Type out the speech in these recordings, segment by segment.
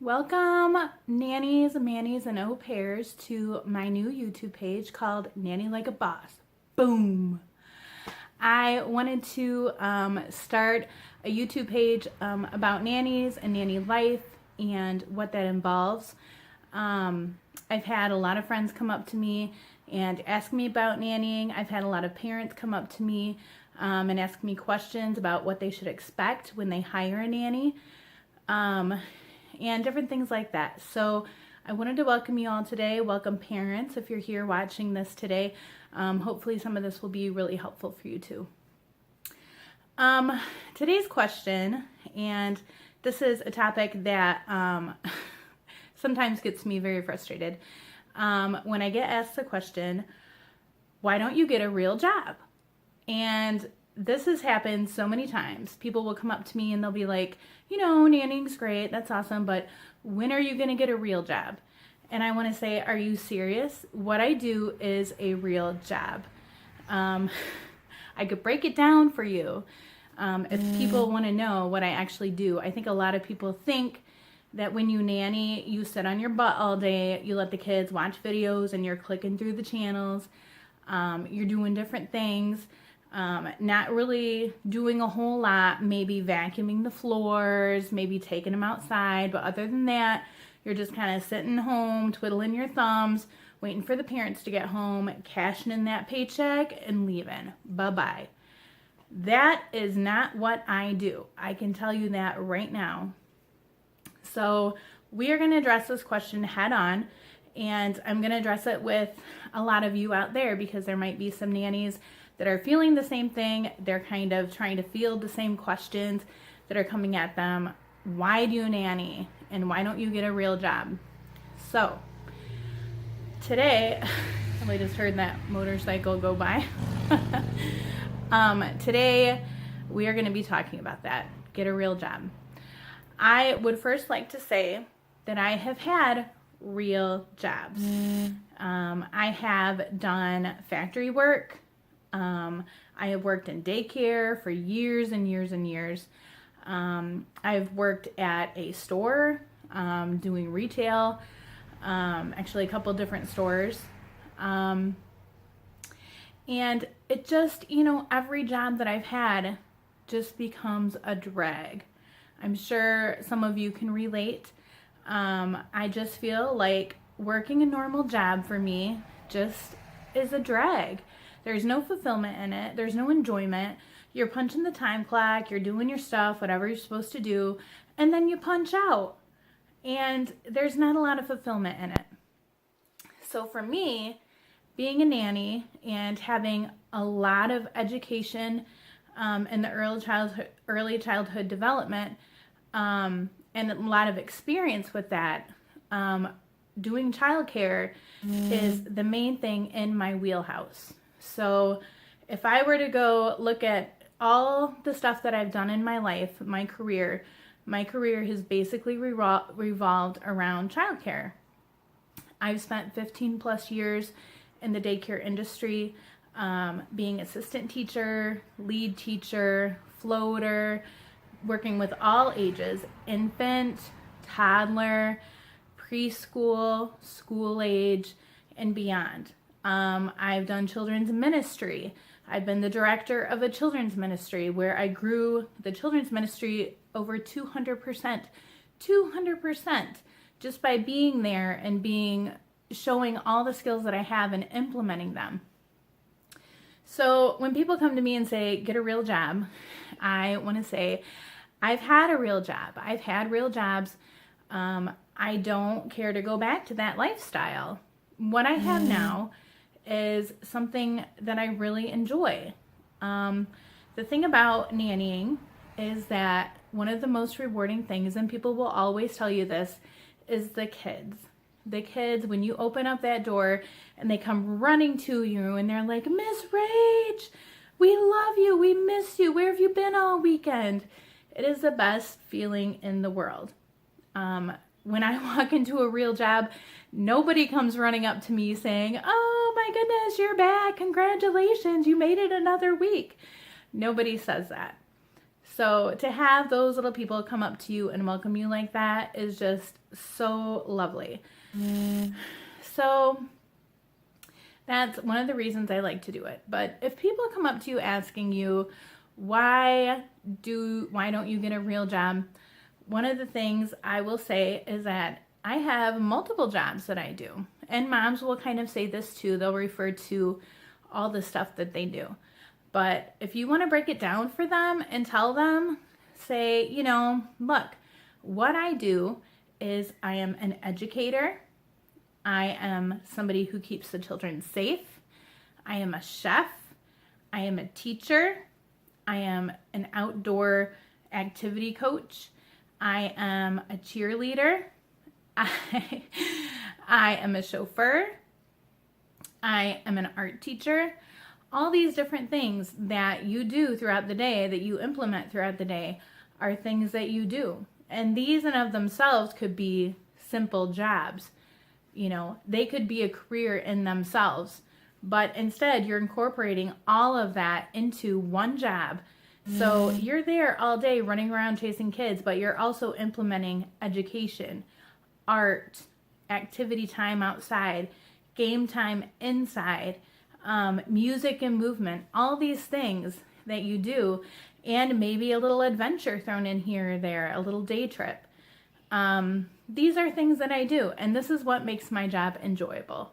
Welcome, nannies, mannies, and au pairs to my new YouTube page called Nanny Like a Boss. Boom! I wanted to start a YouTube page about nannies and nanny life and what that involves. I've had a lot of friends come up to me and ask me about nannying. I've had a lot of parents come up to me and ask me questions about what they should expect when they hire a nanny. And different things like that. So I wanted to welcome you all today. Welcome parents if you're here watching this today. Hopefully some of this will be really helpful for you too. Today's question, and this is a topic that sometimes gets me very frustrated. When I get asked the question, why don't you get a real job? And this has happened so many times. People will come up to me and they'll be like, nannying's great, that's awesome, but when are you going to get a real job? And I want to say, are you serious? What I do is a real job. I could break it down for you if people want to know what I actually do. I think a lot of people think that when you nanny, you sit on your butt all day, you let the kids watch videos and you're clicking through the channels, you're doing different things. Not really doing a whole lot, maybe vacuuming the floors, maybe taking them outside, but other than that, you're just kind of sitting home, twiddling your thumbs, waiting for the parents to get home, cashing in that paycheck, and leaving. Bye-bye. That is not what I do. I can tell you that right now. So we are going to address this question head on, and I'm going to address it with a lot of you out there because there might be some nannies that are feeling the same thing. They're kind of trying to field the same questions that are coming at them. Why do you nanny? And why don't you get a real job? So today, I just heard that motorcycle go by. Today we are going to be talking about that. Get a real job. I would first like to say that I have had real jobs. I have done factory work. I have worked in daycare for years and years and years. I've worked at a store doing retail, actually a couple different stores. And it just, every job that I've had just becomes a drag. I'm sure some of you can relate. I just feel like working a normal job for me just is a drag. There's no fulfillment in it. There's no enjoyment. You're punching the time clock. You're doing your stuff, whatever you're supposed to do, and then you punch out. And there's not a lot of fulfillment in it. So for me, being a nanny and having a lot of education in the early childhood development and a lot of experience with that, doing childcare is the main thing in my wheelhouse. So if I were to go look at all the stuff that I've done in my life, my career has basically revolved around childcare. I've spent 15 plus years in the daycare industry, being assistant teacher, lead teacher, floater, working with all ages, infant, toddler, preschool, school age, and beyond. I've done children's ministry. I've been the director of a children's ministry where I grew the children's ministry over 200%, just by being there and showing all the skills that I have and implementing them. So when people come to me and say, get a real job, I want to say, I've had a real job. I've had real jobs. I don't care to go back to that lifestyle. What I have now is something that I really enjoy. The thing about nannying is that one of the most rewarding things, and people will always tell you this, is the kids. The kids, when you open up that door and they come running to you and they're like, Miss Rach, we love you, we miss you, where have you been all weekend? It is the best feeling in the world. When I walk into a real job, nobody comes running up to me saying, oh my goodness, you're back, congratulations, you made it another week. Nobody says that. So to have those little people come up to you and welcome you like that is just so lovely. So that's one of the reasons I like to do it. But if people come up to you asking you, why don't you get a real job? One of the things I will say is that I have multiple jobs that I do. And moms will kind of say this too. They'll refer to all the stuff that they do. But if you want to break it down for them and tell them, say, look, what I do is I am an educator. I am somebody who keeps the children safe. I am a chef. I am a teacher. I am an outdoor activity coach. I am a cheerleader. I am a chauffeur. I am an art teacher. All these different things that you do throughout the day, that you implement throughout the day, are things that you do. And these in of themselves could be simple jobs. They could be a career in themselves. But instead, you're incorporating all of that into one job. So you're there all day running around chasing kids, but you're also implementing education, art, activity time outside, game time inside, music and movement, all these things that you do, and maybe a little adventure thrown in here or there, a little day trip. These are things that I do, and this is what makes my job enjoyable.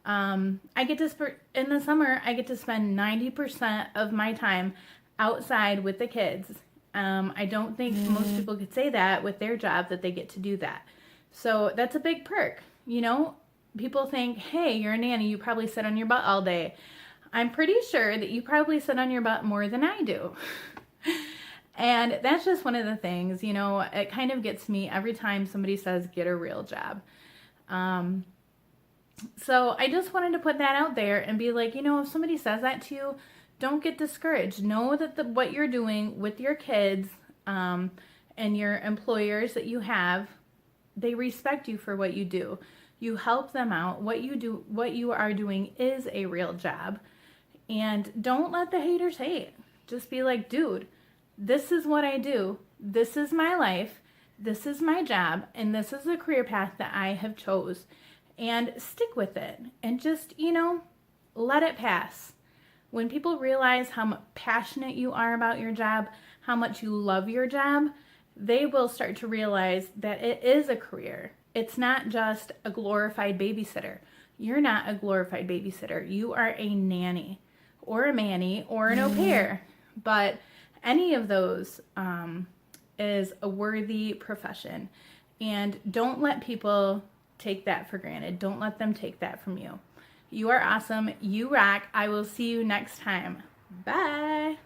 In the summer, I get to spend 90% of my time outside with the kids. I don't think most people could say that with their job, that they get to do that. So that's a big perk. People think, hey, you're a nanny, you probably sit on your butt all day. I'm pretty sure that you probably sit on your butt more than I do. And that's just one of the things, it kind of gets me every time somebody says, get a real job. So I just wanted to put that out there and be like, if somebody says that to you, don't get discouraged. Know that what you're doing with your kids and your employers that you have, they respect you for what you do. You help them out. What you are doing is a real job. And don't let the haters hate. Just be like, dude, this is what I do. This is my life. This is my job. And this is the career path that I have chose. And stick with it. And just, let it pass. When people realize how passionate you are about your job, how much you love your job, they will start to realize that it is a career. It's not just a glorified babysitter. You're not a glorified babysitter. You are a nanny or a manny or an au pair. But any of those is a worthy profession. And don't let people take that for granted. Don't let them take that from you. You are awesome. You rock. I will see you next time. Bye.